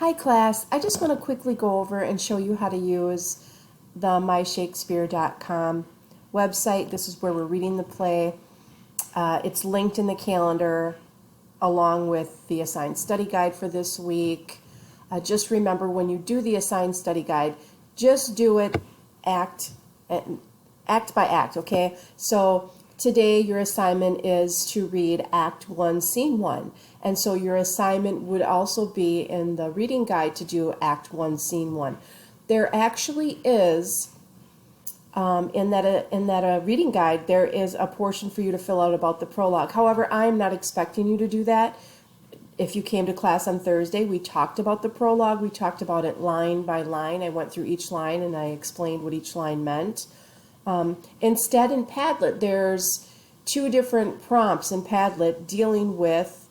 Hi class, I just want to quickly go over and show you how to use the myshakespeare.com website. This is where we're reading the play. It's linked in the calendar along with the assigned study guide for this week. Just remember, when you do the assigned study guide, just do it act by act, okay? So today your assignment is to read Act 1, Scene 1. And so your assignment would also be in the reading guide to do Act 1, Scene 1. There actually is, in that reading guide, there is a portion for you to fill out about the prologue. However, I'm not expecting you to do that. If you came to class on Thursday, we talked about the prologue. We talked about it line by line. I went through each line and I explained what each line meant. Instead, in Padlet, there's two different prompts in Padlet dealing with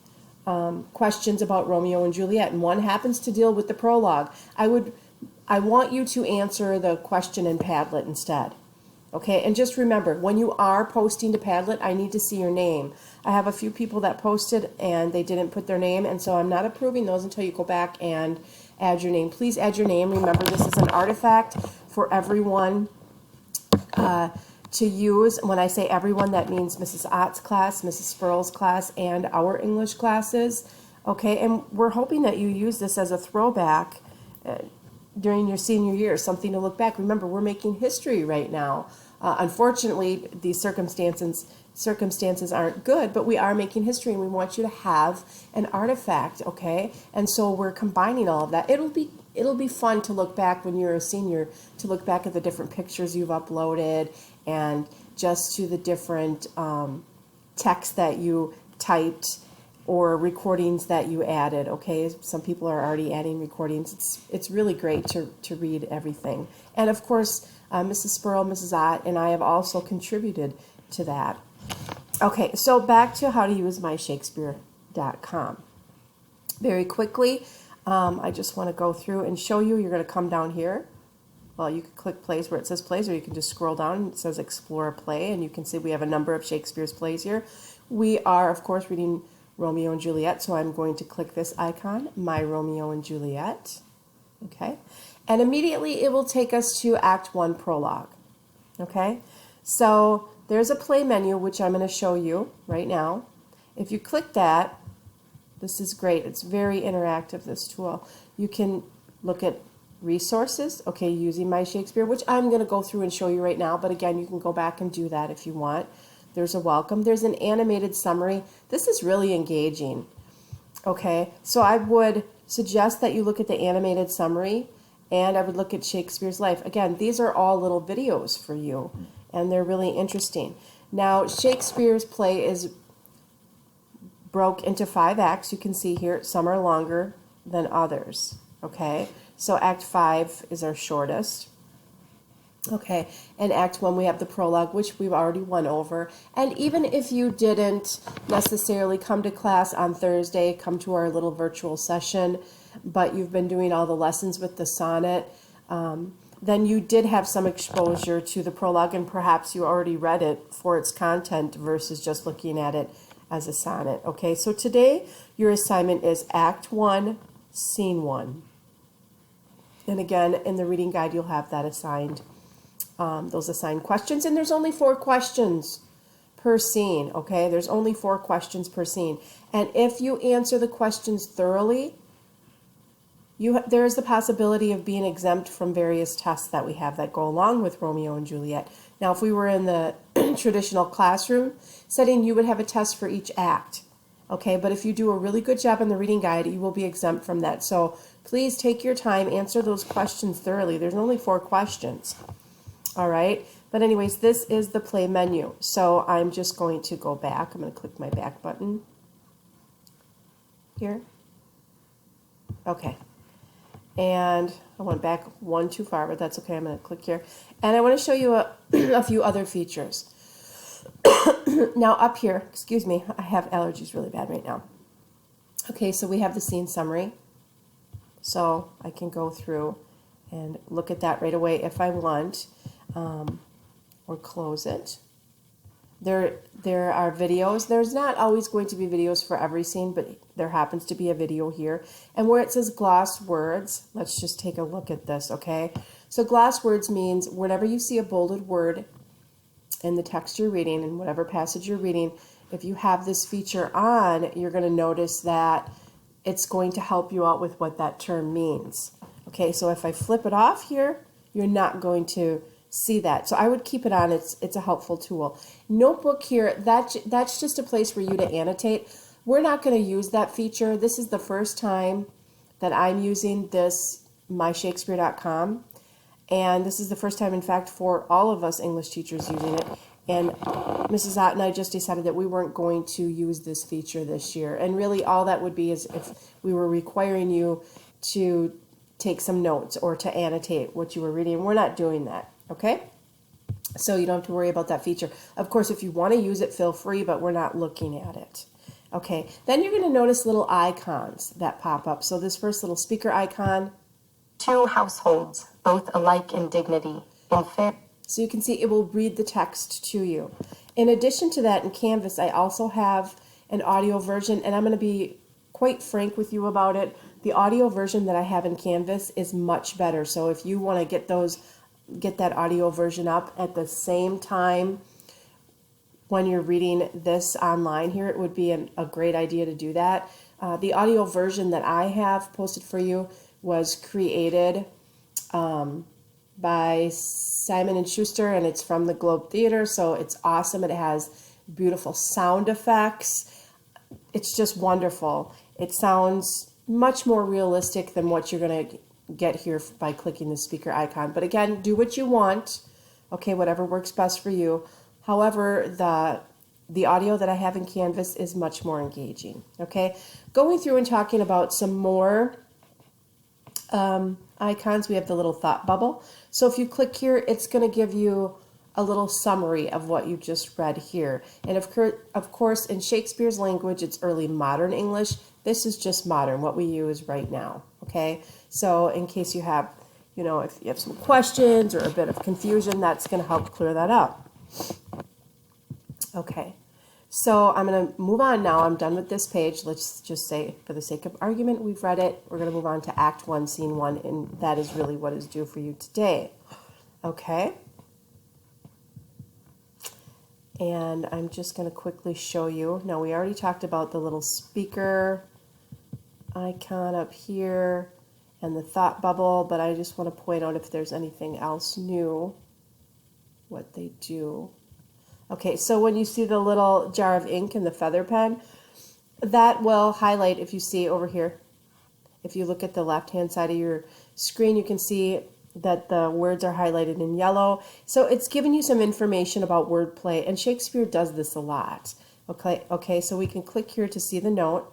questions about Romeo and Juliet, and one happens to deal with the prologue. I want you to answer the question in Padlet instead. Okay, and just remember, when you are posting to Padlet, I need to see your name. I have a few people that posted and they didn't put their name, and so I'm not approving those until you go back and add your name. Please add your name. Remember, this is an artifact for everyone to use. When I say everyone, that means Mrs. Ott's class, Mrs. Spurl's class, and our English classes. Okay, and we're hoping that you use this as a throwback during your senior year, something to look back. Remember, we're making history right now. Unfortunately, these circumstances aren't good, but we are making history, and we want you to have an artifact, okay? And so we're combining all of that. It'll be fun to look back when you're a senior, to look back at the different pictures you've uploaded and just to the different text that you typed or recordings that you added, okay? Some people are already adding recordings. It's really great to read everything. And of course, Mrs. Spurl, Mrs. Ott, and I have also contributed to that. Okay, so back to how to use myshakespeare.com. Very quickly, I just want to go through and show you. You're going to come down here. Well, you can click plays where it says plays, or you can just scroll down and it says explore a play, and you can see we have a number of Shakespeare's plays here. We are, of course, reading Romeo and Juliet, so I'm going to click this icon, My Romeo and Juliet. Okay, and immediately it will take us to Act 1 Prologue. Okay, so there's a play menu, which I'm going to show you right now. If you click that, this is great. It's very interactive, this tool. You can look at resources, okay, using My Shakespeare, which I'm going to go through and show you right now, but again, you can go back and do that if you want. There's a welcome. There's an animated summary. This is really engaging, okay? So I would suggest that you look at the animated summary, and I would look at Shakespeare's Life. Again, these are all little videos for you, and they're really interesting. Now, Shakespeare's play is broke into 5 acts. You can see here, some are longer than others, okay? So Act 5 is our shortest. Okay, and Act 1 we have the prologue, which we've already went over. And even if you didn't necessarily come to class on Thursday, come to our little virtual session, but you've been doing all the lessons with the sonnet, then you did have some exposure to the prologue, and perhaps you already read it for its content versus just looking at it as a sonnet. Okay, so today your assignment is Act 1, Scene 1. And again, in the reading guide, you'll have that assigned. Those assigned questions, and there's only 4 questions per scene, okay? There's only 4 questions per scene. And if you answer the questions thoroughly, there is the possibility of being exempt from various tests that we have that go along with Romeo and Juliet. Now, if we were in the traditional classroom setting, you would have a test for each act, okay? But if you do a really good job in the reading guide, you will be exempt from that. So please take your time, answer those questions thoroughly. There's only 4 questions. All right, but anyways, this is the play menu. So I'm just going to go back. I'm going to click my back button here. Okay, and I went back one too far, but that's okay. I'm going to click here. And I want to show you a few other features. Now up here, excuse me, I have allergies really bad right now. Okay, so we have the scene summary. So I can go through and look at that right away if I want. Or close it. There are videos. There's not always going to be videos for every scene, but there happens to be a video here. And where it says glossed words, let's just take a look at this, okay? So glossed words means whenever you see a bolded word in the text you're reading, in whatever passage you're reading, if you have this feature on, you're going to notice that it's going to help you out with what that term means. Okay, so if I flip it off here, you're not going to see that. So I would keep it on. It's a helpful tool. Notebook here, that's just a place for you to annotate. We're not going to use that feature. This is the first time that I'm using this myshakespeare.com, and this is the first time, in fact, for all of us English teachers using it. And Mrs. Ott and I just decided that we weren't going to use this feature this year. And really all that would be is if we were requiring you to take some notes or to annotate what you were reading. We're not doing that, okay? So you don't have to worry about that feature. Of course, if you want to use it, feel free, but we're not looking at it. Okay, then you're going to notice little icons that pop up. So this first little speaker icon. Two households, both alike in dignity, in fair. So you can see it will read the text to you. In addition to that, in Canvas, I also have an audio version, and I'm going to be quite frank with you about it. The audio version that I have in Canvas is much better. So if you want to get that audio version up at the same time when you're reading this online here, it would be a great idea to do that. The audio version that I have posted for you was created by Simon & Schuster, and it's from the Globe Theater, so it's awesome. It has beautiful sound effects. It's just wonderful. It sounds much more realistic than what you're going to get here by clicking the speaker icon. But again, do what you want, okay, whatever works best for you. However, the audio that I have in Canvas is much more engaging, okay? Going through and talking about some more icons, we have the little thought bubble. So if you click here, it's going to give you a little summary of what you just read here. And of course, in Shakespeare's language, it's early modern English. This is just modern, what we use right now, okay? So in case you have, if you have some questions or a bit of confusion, that's going to help clear that up. Okay, so I'm going to move on now. I'm done with this page. Let's just say, for the sake of argument, we've read it. We're going to move on to Act 1, Scene 1, and that is really what is due for you today. Okay? And I'm just going to quickly show you. Now, we already talked about the little speaker icon up here and the thought bubble, but I just want to point out if there's anything else new, what they do. Okay, so when you see the little jar of ink and the feather pen, that will highlight, if you see over here, if you look at the left-hand side of your screen, you can see that the words are highlighted in yellow. So it's giving you some information about wordplay, and Shakespeare does this a lot. Okay, so we can click here to see the note,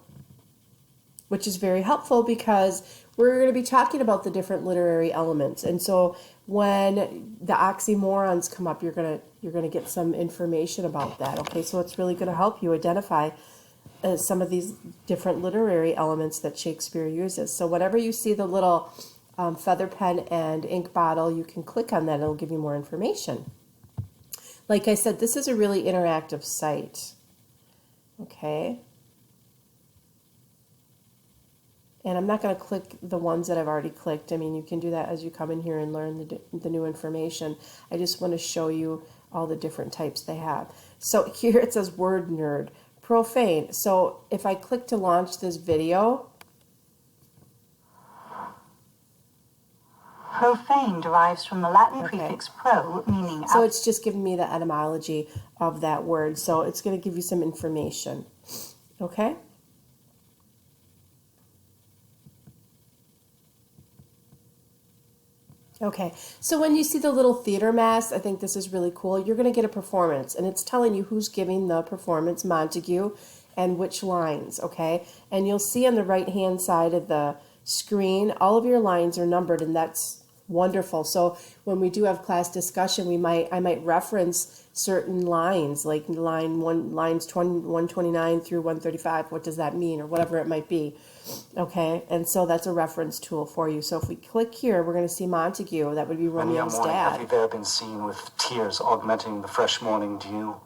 which is very helpful because we're going to be talking about the different literary elements. And so when the oxymorons come up, you're going to get some information about that. Okay, so it's really going to help you identify some of these different literary elements that Shakespeare uses. So whenever you see the little feather pen and ink bottle, you can click on that. It'll give you more information. Like I said, this is a really interactive site. Okay. And I'm not going to click the ones that I've already clicked. I mean, you can do that as you come in here and learn the new information. I just want to show you all the different types they have. So here it says word nerd, profane. So if I click to launch this video, Profane derives from the Latin prefix pro, meaning... So it's just giving me the etymology of that word. So it's going to give you some information. Okay? Okay, so when you see the little theater mask, I think this is really cool. You're going to get a performance, and it's telling you who's giving the performance, Montague, and which lines, okay? And you'll see on the right-hand side of the screen, all of your lines are numbered, and that's wonderful. So when we do have class discussion, I might reference certain lines, like lines 129 through 135. What does that mean, or whatever it might be? Okay, and so that's a reference tool for you. So if we click here, we're going to see Montague. That would be Romeo's dad. Have you there been seen with tears augmenting the fresh morning dew?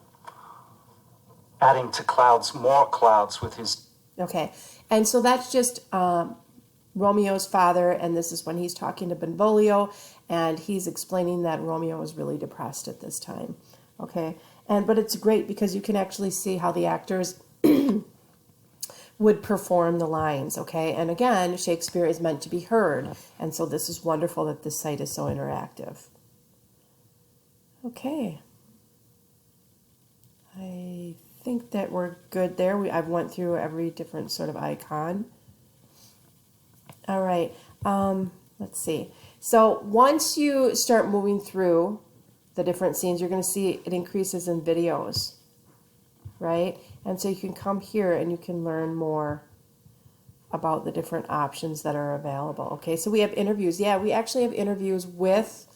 adding to clouds, more clouds with his. Okay, and so that's just Romeo's father, and this is when he's talking to Benvolio, and he's explaining that Romeo is really depressed at this time. Okay, but it's great because you can actually see how the actors would perform the lines. Okay, and again, Shakespeare is meant to be heard, and so this is wonderful that this site is so interactive. Okay, I think that we're good there. I've went through every different sort of icon. All right, let's see. So once you start moving through the different scenes, you're going to see it increases in videos, right? And so you can come here and you can learn more about the different options that are available. Okay, so we have interviews. Yeah, we actually have interviews with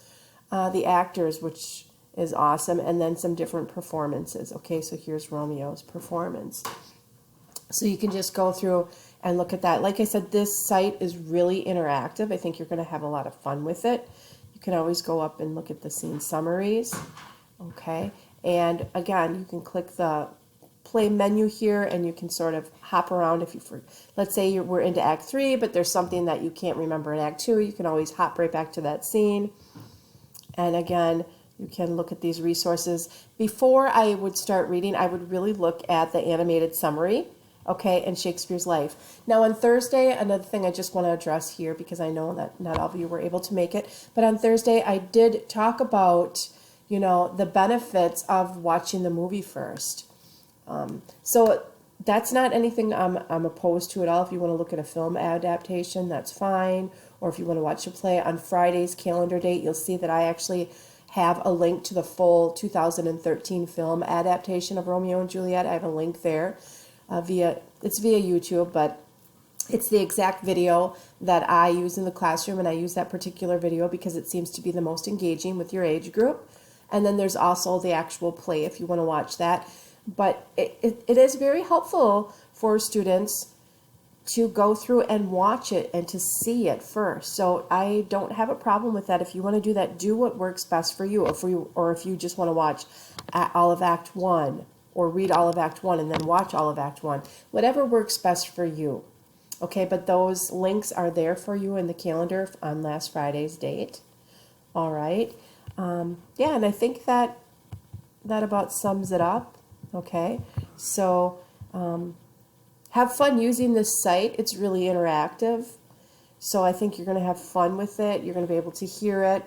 the actors, which is awesome, and then some different performances. Okay, so here's Romeo's performance. So you can just go through and look at that. Like I said, this site is really interactive. I think you're going to have a lot of fun with it. You can always go up and look at the scene summaries. Okay, and again, you can click the play menu here and you can sort of hop around. If you, let's say we're into Act 3, but there's something that you can't remember in Act 2, you can always hop right back to that scene. And again, you can look at these resources. Before I would start reading, I would really look at the animated summary, okay, and Shakespeare's Life. Now on Thursday, another thing I just want to address here, because I know that not all of you were able to make it, but on Thursday I did talk about, you know, the benefits of watching the movie first. So that's not anything I'm opposed to at all. If you want to look at a film adaptation, that's fine. Or if you want to watch a play on Friday's calendar date, you'll see that I actually have a link to the full 2013 film adaptation of Romeo and Juliet. I have a link there it's via YouTube, but it's the exact video that I use in the classroom, and I use that particular video because it seems to be the most engaging with your age group. And then there's also the actual play if you want to watch that. But it is very helpful for students to go through and watch it and to see it first. So I don't have a problem with that. If you want to do that, do what works best for you. Or if you just want to watch all of Act 1 or read all of Act 1 and then watch all of Act 1, whatever works best for you. Okay, but those links are there for you in the calendar on last Friday's date. All right. Yeah, and I think that about sums it up. Okay, so have fun using this site. It's really interactive. So I think you're going to have fun with it. You're going to be able to hear it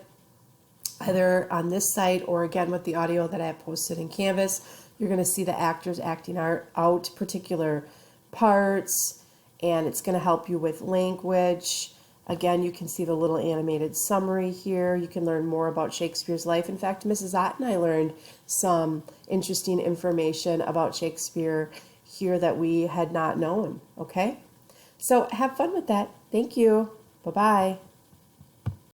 either on this site or again with the audio that I have posted in Canvas. You're going to see the actors acting out particular parts, and it's going to help you with language. Again, you can see the little animated summary here. You can learn more about Shakespeare's life. In fact, Mrs. Ott and I learned some interesting information about Shakespeare here that we had not known, okay? So have fun with that. Thank you. Bye-bye.